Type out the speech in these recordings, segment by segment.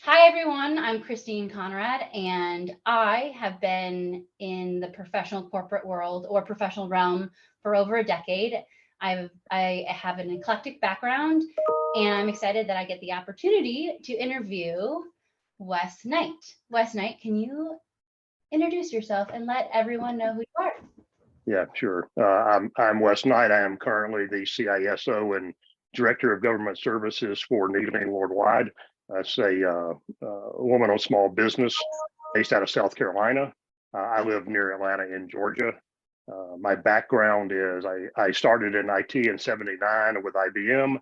Hi, everyone. I'm Christine Conrad, and I have been in the professional corporate world or professional realm for over a decade. I have an eclectic background, and I'm excited that I get the opportunity to interview Wes Knight. Wes Knight, can you introduce yourself and let everyone know who you are? Yeah, sure. I'm Wes Knight. I am currently the CISO and Director of Government Services for Needling Worldwide. That's a woman-owned small business based out of South Carolina. I live near Atlanta in Georgia. My background is I started in IT in '79 with IBM.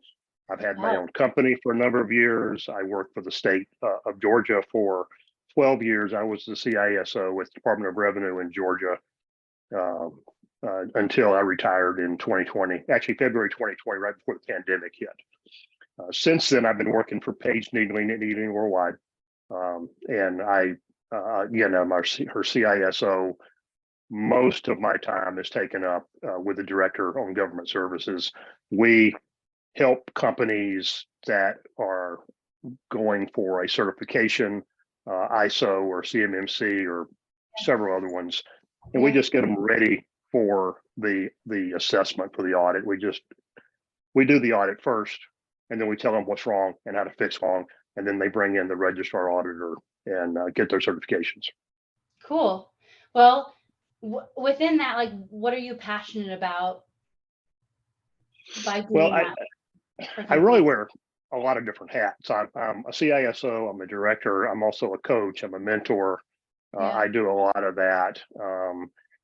I've had my Wow. own company for a number of years. I worked for the state of Georgia for 12 years. I was the CISO with Department of Revenue in Georgia uh, until I retired in 2020, actually February 2020, right before the pandemic hit. Since then, I've been working for Paige Needling at Needling Worldwide, and again, I'm her CISO. Most of my time is taken up with the director on government services. We help companies that are going for a certification, ISO or CMMC or several other ones, and we Yeah. just get them ready for the assessment for the audit. We do the audit first, and then we tell them what's wrong and how to fix wrong, and then they bring in the registrar auditor and get their certifications. Cool. Well, within that, like, what are you passionate about by Well, doing I that for I really companies? wear a lot of different hats. I'm a CISO. I'm a director. I'm also a coach. I'm a mentor. Yeah. I do a lot of that.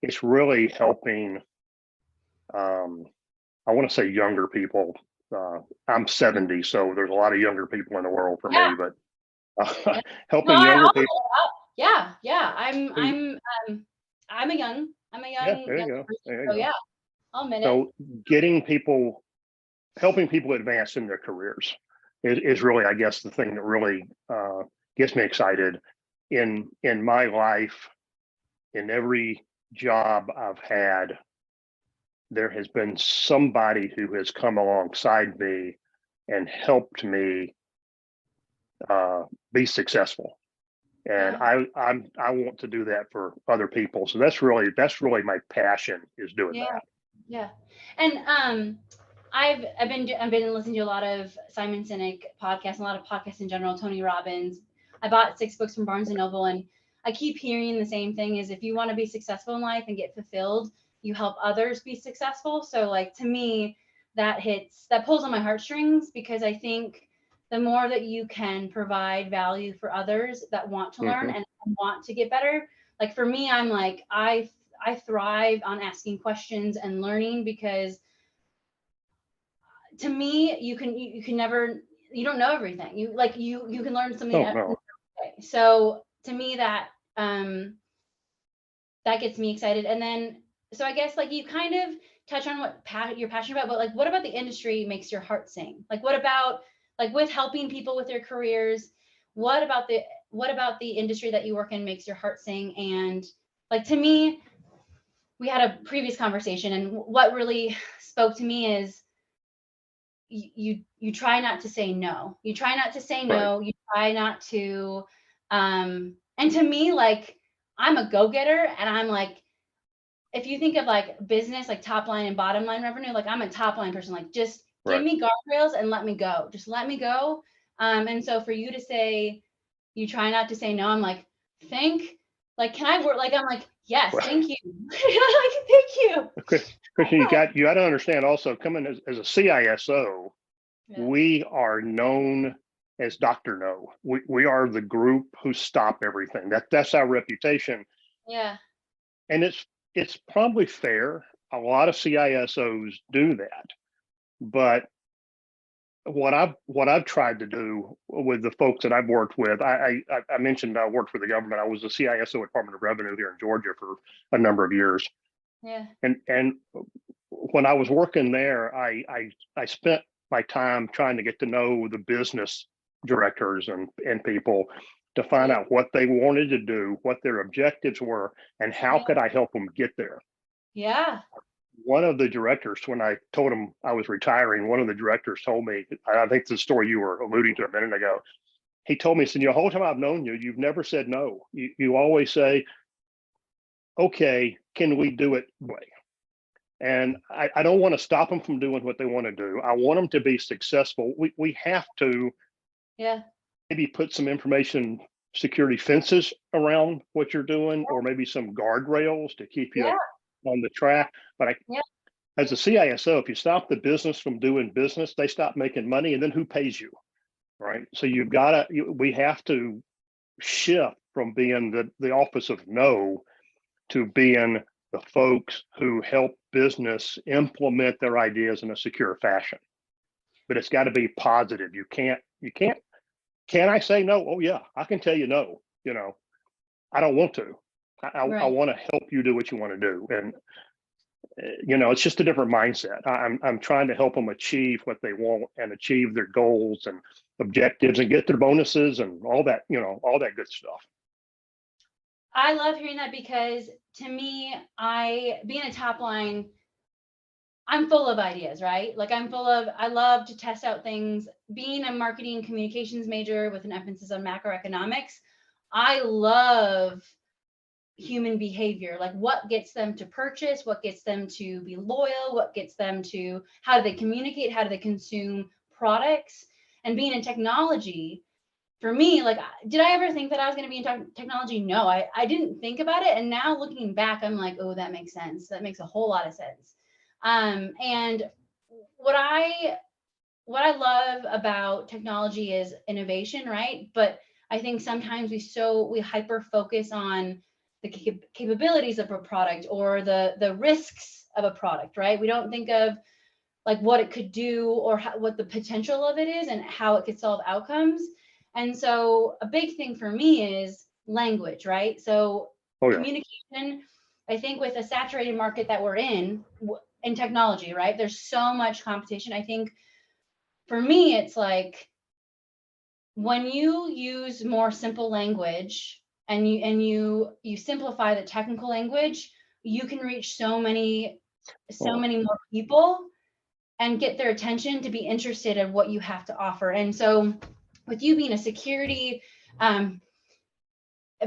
It's really helping. Um, I want to say younger people. I'm 70, so there's a lot of younger people in the world for Yeah. me, but Yeah. No, helping younger people. yeah, yeah. I'm a Yeah, young there you young go. person. There you So go. yeah, I'll admit it. So getting people, helping people advance in their careers is really, I guess, the thing that really gets me excited in my life. In every job I've had, there has been somebody who has come alongside me and helped me uh, be successful. And Yeah, I want to do that for other people. So that's really my passion is doing yeah, that. yeah. And I've been listening to a lot of Simon Sinek podcasts, a lot of podcasts in general, Tony Robbins. I bought 6 books from Barnes and Noble, and I keep hearing the same thing: is if you want to be successful in life and get fulfilled, you help others be successful. So, like, to me, that pulls on my heartstrings, because I think the more that you can provide value for others that want to learn Hmm. and want to get better, like for me, I'm like I thrive on asking questions and learning, because to me, you can never, you don't know everything. You can learn something Oh every no, day. So to me, um that gets me excited. And then, so I guess, like, you kind of touch on what you're passionate about, but like, what about the industry makes your heart sing? Like, what about, like, with helping people with their careers? What about the industry that you work in makes your heart sing? And, like, to me, we had a previous conversation, and what really spoke to me is you try not to say no. You try not to say right. no. You try not to, and to me, like, I'm a go-getter, and I'm like, if you think of like business, like top line and bottom line revenue, like, I'm a top line person. Like, just give Right. me guardrails and let me go. Just let me go. And so for you to say you try not to say no, I'm like, thank, like, can I work? Like, I'm like, yes, Well, thank you. Like, thank you. Christian, you got to understand also coming as a CISO, Yeah. we are known as Dr. No. We are the group who stop everything. That's our reputation. Yeah. And it's probably fair. A lot of CISOs do that. But what I've tried to do with the folks that I've worked with, I mentioned I worked for the government. I was a CISO at Department of Revenue here in Georgia for a number of years. Yeah. And when I was working there, I spent my time trying to get to know the business directors and people to find Yeah. out what they wanted to do, what their objectives were, and how Yeah. could I help them get there. Yeah. One of the directors, when I told him I was retiring, one of the directors told me, I think the story you were alluding to a minute ago, he told me, he said, the whole time I've known you, you've never said no. You always say, okay, can we do it way? And I don't want to stop them from doing what they want to do. I want them to be successful. We have to Yeah. maybe put some information security fences around what you're doing, or maybe some guardrails to keep you Yeah. on the track. But Yeah. as a CISO, if you stop the business from doing business, they stop making money, and then who pays you, right? So we have to shift from being the office of no to being the folks who help business implement their ideas in a secure fashion. But it's got to be positive. Can I say no? Oh yeah, I can tell you no. I don't want to. I Right. want to help you do what you want to do. And it's just a different mindset. I'm trying to help them achieve what they want and achieve their goals and objectives and get their bonuses and all that, all that good stuff. I love hearing that because to me, being a top line, I'm full of ideas, right? Like I love to test out things. Being a marketing communications major with an emphasis on macroeconomics, I love human behavior, like what gets them to purchase, what gets them to be loyal, what gets them to, how do they communicate, how do they consume products. And being in technology, for me, like, did I ever think that I was going to be in technology? No, I didn't think about it. And now looking back, I'm like, oh, that makes sense. That makes a whole lot of sense. And what I love about technology is innovation, right? But I think sometimes we hyper focus on the capabilities of a product or the risks of a product, right? We don't think of like what it could do or what the potential of it is and how it could solve outcomes. And so a big thing for me is language, right? So communication, I think with a saturated market that we're in technology, right? There's so much competition. I think for me, it's like when you use more simple language and you simplify the technical language, you can reach so many more people and get their attention to be interested in what you have to offer. And so with you being a security,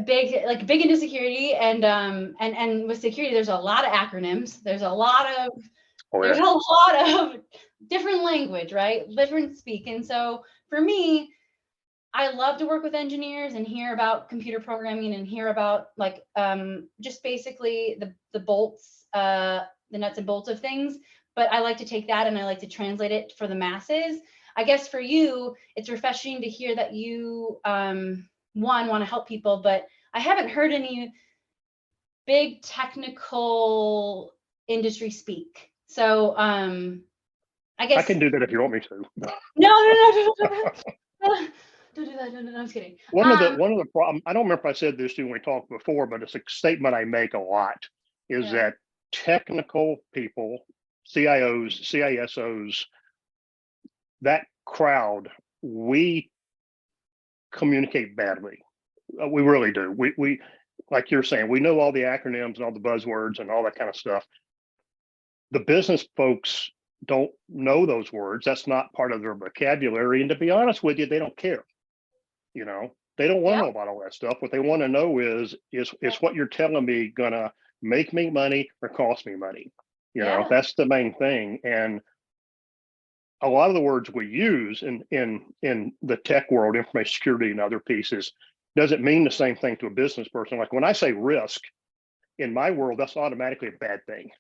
big into security and with security, there's a lot of acronyms. There's a lot of different language, right? Different speak. And so for me, I love to work with engineers and hear about computer programming and hear about like just basically the bolts, the nuts and bolts of things. But I like to take that and I like to translate it for the masses. I guess for you, it's refreshing to hear that you want to help people, but I haven't heard any big technical industry speak. So I guess I can do that if you want me to. No. Don't do that. No, I'm just kidding. One of the problems, I don't remember if I said this to you when we talked before, but it's a statement I make a lot, is that technical people, CIOs, CISOs, that crowd, we communicate badly. We really do. We like you're saying, we know all the acronyms and all the buzzwords and all that kind of stuff. The business folks don't know those words. That's not part of their vocabulary. And to be honest with you, they don't care. They don't want to know about all that stuff. What they want to know is what you're telling me gonna make me money or cost me money? That's the main thing. And a lot of the words we use in the tech world, information security and other pieces, doesn't mean the same thing to a business person. Like when I say risk, in my world, that's automatically a bad thing.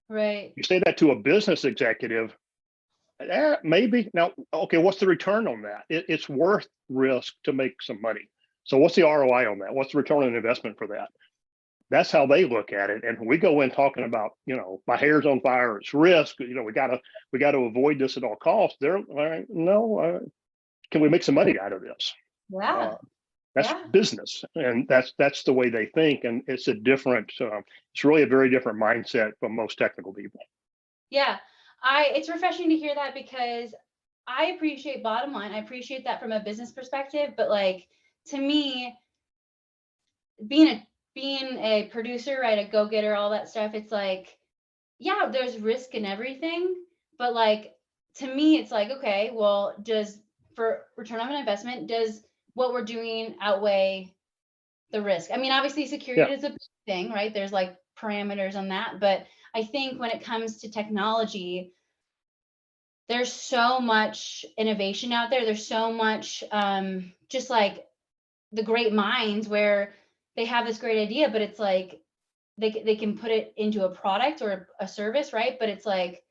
Right. You say that to a business executive, maybe. Now, okay, what's the return on that? It's worth risk to make some money. So what's the ROI on that? What's the return on investment for that? That's how they look at it. And when we go in talking about, my hair's on fire, it's risk, we got to avoid this at all costs. They're like, no, can we make some money out of this? Yeah. That's business, and that's the way they think, and it's it's really a very different mindset from most technical people. Yeah, it's refreshing to hear that because I appreciate bottom line. I appreciate that from a business perspective, but like to me, being a producer, right, a go-getter, all that stuff, it's like, yeah, there's risk in everything, but like to me, it's like, okay, well, for return on investment, what we're doing outweigh the risk? I mean, obviously security is a big thing, right? There's like parameters on that, but I think when it comes to technology, there's so much innovation out there. There's so much, just like the great minds where they have this great idea, but it's like they can put it into a product or a service, right? But it's like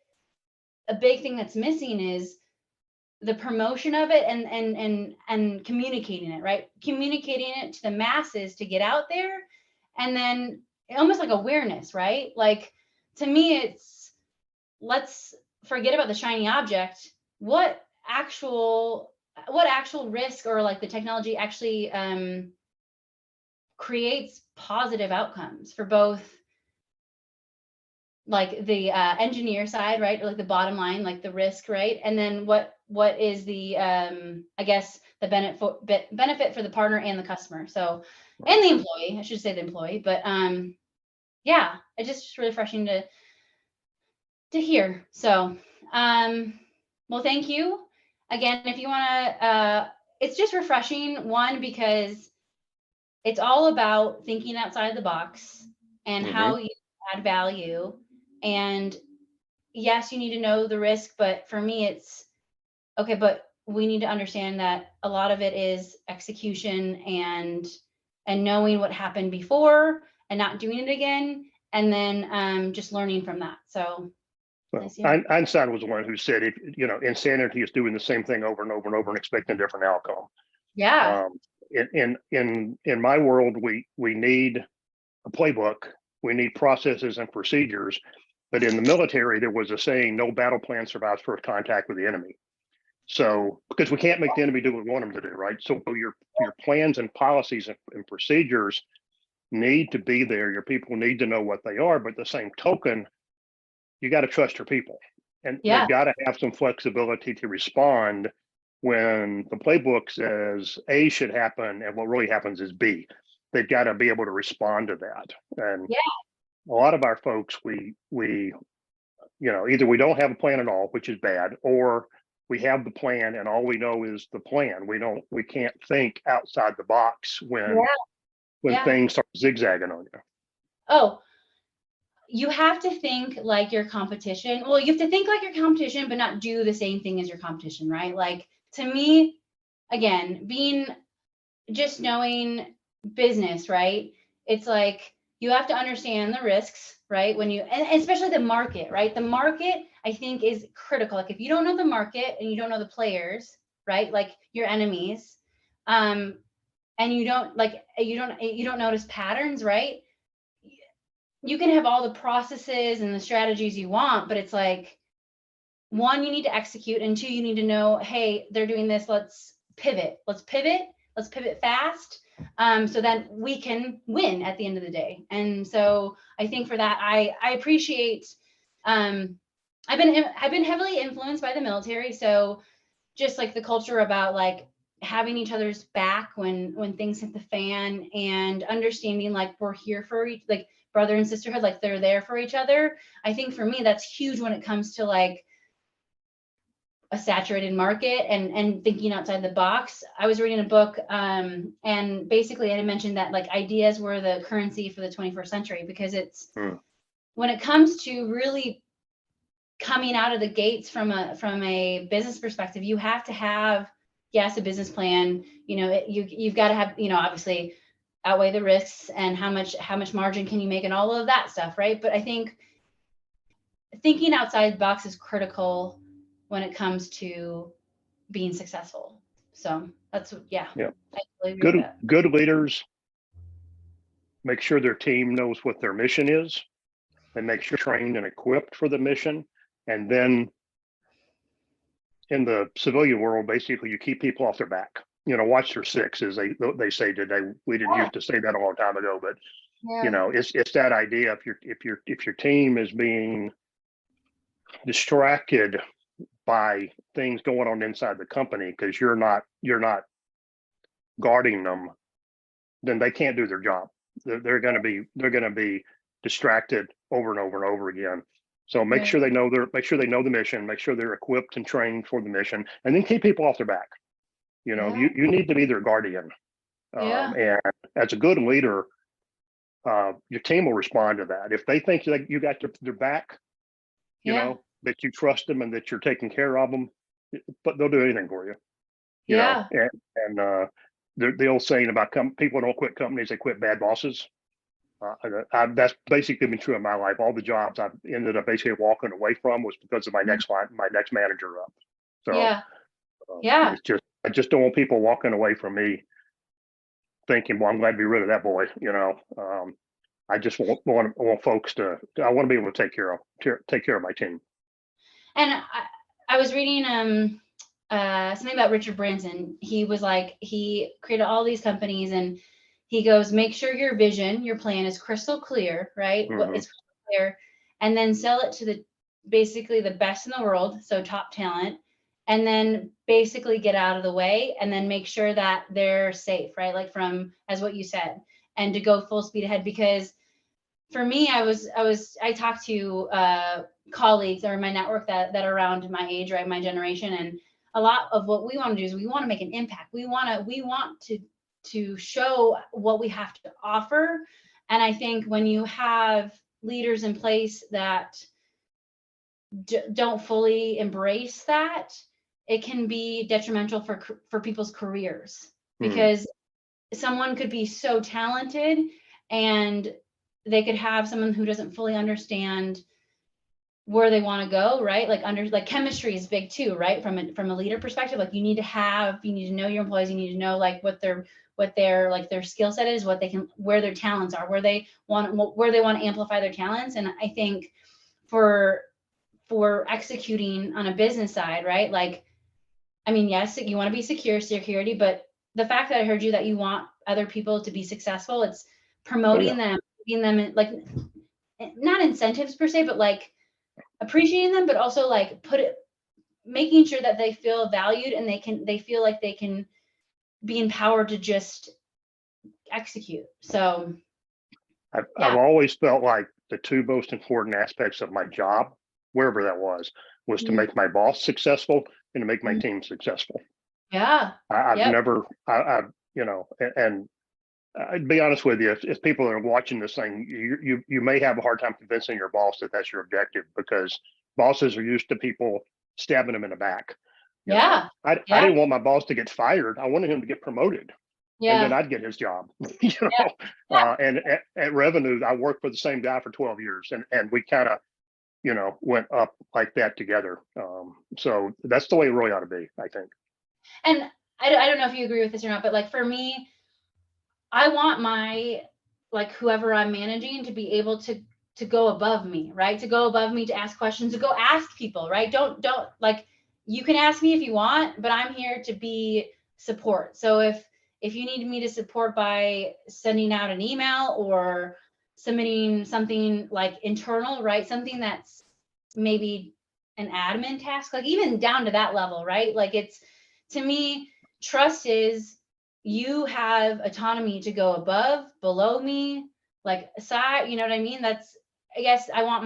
a big thing that's missing is the promotion of it and communicating it, right? Communicating it to the masses to get out there, and then almost like awareness, right? Like to me, it's let's forget about the shiny object. What actual risk or like the technology actually creates positive outcomes for both like the engineer side, right? Or like the bottom line, like the risk, right? And then what is the I guess the benefit for the partner and the customer. So and the employee, I should say the employee, but yeah, it's just really refreshing to hear. So well, thank you again. If you want to it's just refreshing, one, because it's all about thinking outside the box and how you add value. And yes, you need to know the risk, but for me, it's okay, but we need to understand that a lot of it is execution and knowing what happened before and not doing it again, and then just learning from that. So Well, Einstein was the one who said, if insanity is doing the same thing over and over and over and expecting a different outcome. yeah, In my world, we need a playbook, we need processes and procedures. But in the military, there was a saying, no battle plan survives first contact with the enemy. So, because we can't make the enemy do what we want them to do, right? So your plans and policies and procedures need to be there. Your people need to know what they are, but at the same token, you got to trust your people. And they've got to have some flexibility to respond when the playbook says A should happen and what really happens is B. They've got to be able to respond to that. And a lot of our folks, we either we don't have a plan at all, which is bad, or we have the plan and all we know is the plan. We can't think outside the box when things start zigzagging on you. Oh, you have to think like your competition. Well, you have to think like your competition, but not do the same thing as your competition, right? Like to me, again, just knowing business, right? It's like you have to understand the risks, right? And especially the market, right? The market, I think, is critical. Like if you don't know the market and you don't know the players, right? Like your enemies, and you don't notice patterns, right? You can have all the processes and the strategies you want, but it's like, one, you need to execute, and two, you need to know, hey, they're doing this. Let's pivot fast, so that we can win at the end of the day. And so I think for that, I appreciate, I've been heavily influenced by the military. So just like the culture about like having each other's back when things hit the fan, and understanding like we're here for like brother and sisterhood, like they're there for each other. I think for me, that's huge when it comes to like a saturated market and thinking outside the box. I was reading a book, and basically I had mentioned that like ideas were the currency for the 21st century, because it's when it comes to really coming out of the gates from a business perspective, you have to have, yes, a business plan. You've got to have, obviously outweigh the risks and how much margin can you make and all of that stuff, right? But I think thinking outside the box is critical when it comes to being successful. So that's I totally agree with that. Good leaders make sure their team knows what their mission is. They make sure they're trained and equipped for the mission. And then in the civilian world, basically you keep people off their back. Watch their six, as they say today. We didn't used to say that a long time ago, but it's that idea. If your team is being distracted by things going on inside the company because you're not guarding them, then they can't do their job. They're going to be distracted over and over and over again. So make sure they know the mission, make sure they're equipped and trained for the mission, and then keep people off their back. You need to be their guardian. Yeah. And as a good leader, your team will respond to that. If they think that you got their back, Yeah. that you trust them and that you're taking care of them, but they'll do anything for you. Yeah. And the old saying about people don't quit companies, they quit bad bosses. That's basically been true in my life. All the jobs I've ended up basically walking away from was because of my next manager up. So Yeah. Yeah. I just don't want people walking away from me thinking, well, I'm glad to be rid of that boy. I just want folks I want to be able to take care of my team. And I was reading something about Richard Branson. He was like, he created all these companies, and he goes, make sure your vision, your plan is crystal clear, right? Mm-hmm. What is crystal clear, and then sell it to basically the best in the world, so top talent, and then basically get out of the way, and then make sure that they're safe, right? Like from, as what you said, and to go full speed ahead. Because for me, I talked to colleagues or my network that are around my age, right, my generation, and a lot of what we want to do is we want to make an impact. We want to show what we have to offer. And I think when you have leaders in place that don't fully embrace that, it can be detrimental for people's careers, because someone could be so talented and they could have someone who doesn't fully understand where they want to go, right? Like chemistry is big too, right? From a leader perspective, like you need to know your employees, you need to know like what their like their skill set is, where their talents are, where they want to amplify their talents. And I think for executing on a business side, right? Like, I mean, yes, you want to be security, but the fact that I heard you that you want other people to be successful, it's promoting them, giving them like not incentives per se, but like appreciating them, but also like making sure that they feel valued and they feel like they can be empowered to just execute. So I've always felt like the two most important aspects of my job, wherever that was to make my boss successful and to make my team successful. Yeah. I've never, and I'd be honest with you, if people are watching this thing, you may have a hard time convincing your boss that that's your objective, because bosses are used to people stabbing them in the back. I didn't want my boss to get fired. I wanted him to get promoted. And then I'd get his job. And at Revenue, I worked for the same guy for 12 years, and we kind of, went up like that together. So that's the way it really ought to be, I think. And I don't know if you agree with this or not, but like for me, I want my, like whoever I'm managing to be able to go above me, right? To go above me, to ask questions, to go ask people, right? Don't like, you can ask me if you want, but I'm here to be support. So if you need me to support by sending out an email or submitting something like internal, right? Something that's maybe an admin task, like even down to that level, right? Like it's, to me, trust is you have autonomy to go above, below me, like aside, you know what I mean? That's, I guess I want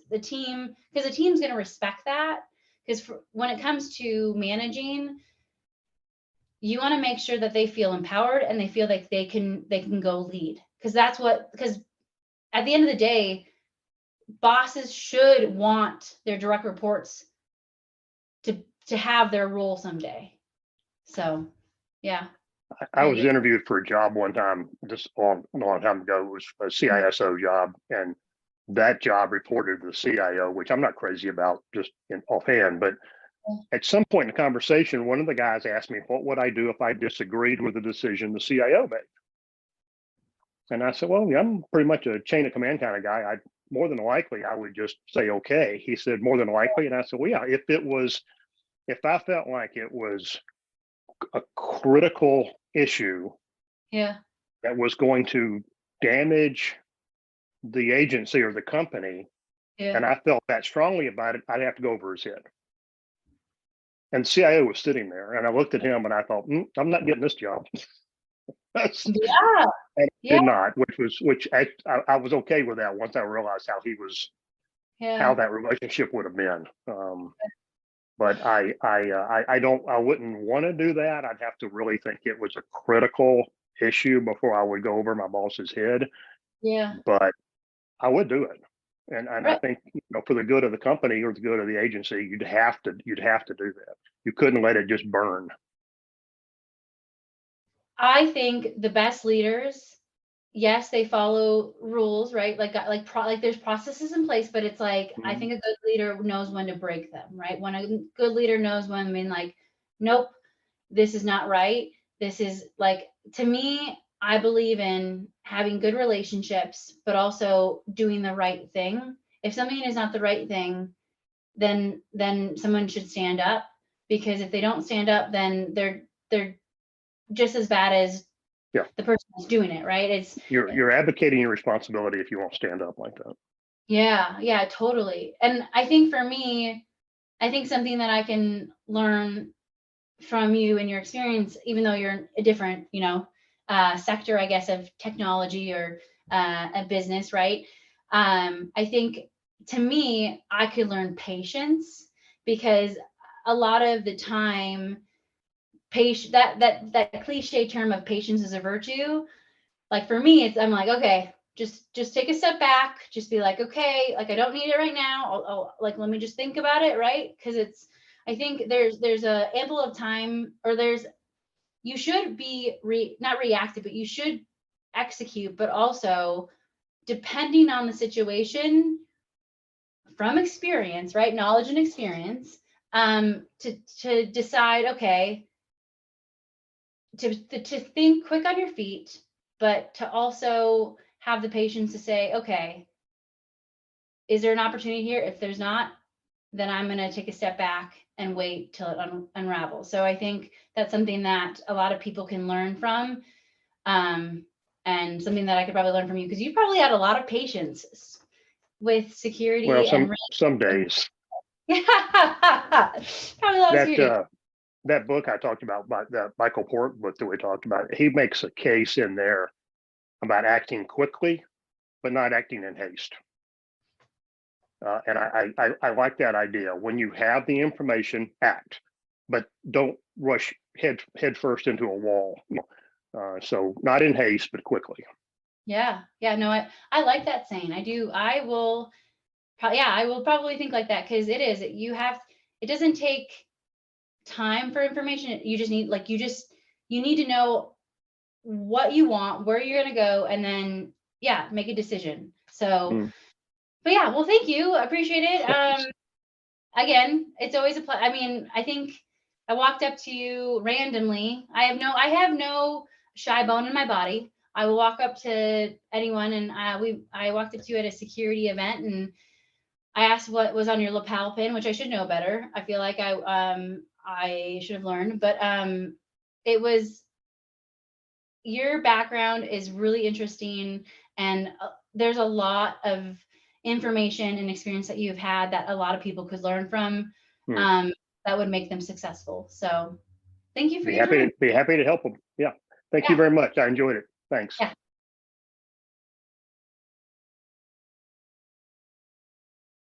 the team, because the team's going to respect that. Because when it comes to managing, you want to make sure that they feel empowered and they feel like they can go lead. Because at the end of the day, bosses should want their direct reports to have their role someday. So, yeah. I was interviewed for a job one time, just a long time ago. It was a CISO job, and that job reported to the CIO, which I'm not crazy about just offhand. But at some point in the conversation, one of the guys asked me, what would I do if I disagreed with the decision the CIO made? And I said, well, yeah, I'm pretty much a chain of command kind of guy. More than likely, I would just say, okay. He said, more than likely. And I said, well, yeah, if I felt like it was a critical issue that was going to damage the agency or the company, and I felt that strongly about it, I'd have to go over his head. And the CIO was sitting there, and I looked at him and I thought, I'm not getting this job. And did not, which I was okay with that once I realized how he was, how that relationship would have been. But I wouldn't want to do that. I'd have to really think it was a critical issue before I would go over my boss's head. Yeah. But I would do it. And I Right. think, for the good of the company or the good of the agency, you'd have to do that. You couldn't let it just burn. I think the best leaders, yes, they follow rules, right? Like there's processes in place, but it's like I Mhm. think a good leader knows when to break them, right? When a good leader knows when, I mean, like, nope, this is not right. This is like, to me, I believe in having good relationships, but also doing the right thing. If something is not the right thing, then someone should stand up, because if they don't stand up, then they're just as bad as Yeah, the person who's doing it, right? It's you're advocating your responsibility if you won't stand up like that. yeah, yeah, totally. And I think for me, I think something that I can learn from you and your experience, even though you're in a different, sector, I guess, of technology or a business, right? I think, to me, I could learn patience, because a lot of the time, patience, that cliche term of patience is a virtue. Like for me, I'm like, okay, just take a step back, just be like, okay, like I don't need it right now. Like, let me just think about it, right? Because I think there's a ample of time, or you should be not reactive, but you should execute, but also, depending on the situation, from experience, right? Knowledge and experience, to decide, okay, to think quick on your feet, but to also have the patience to say, okay, is there an opportunity here? If there's not, then I'm going to take a step back and wait till it unravels. So I think that's something that a lot of people can learn from, and something that I could probably learn from you, because you probably had a lot of patience with Well, security some and some days probably a lot of that security. that book I talked about, the Michael Port book that we talked about, he makes a case in there about acting quickly, but not acting in haste. And I like that idea. When you have the information, act, but don't rush head first into a wall. So not in haste, but quickly. Yeah, yeah, no, I like that saying. I do. I will. Yeah, I will probably think like that, because it doesn't take time for information. You just need, like, you need to know what you want, where you're going to go, and then, yeah, make a decision. So, Mm. but yeah, well, thank you. I appreciate it. Again, it's always a pleasure. I mean, I think I walked up to you randomly. I have no shy bone in my body. I will walk up to anyone, and I walked up to you at a security event, and I asked what was on your lapel pin, which I should know better. I feel like I should have learned, but it was, your background is really interesting, and there's a lot of information and experience that you've had that a lot of people could learn from, Mm. um, that would make them successful. So thank you for your time. Be happy to help them. Yeah. Thank you Yeah, very much. I enjoyed it. Thanks. yeah.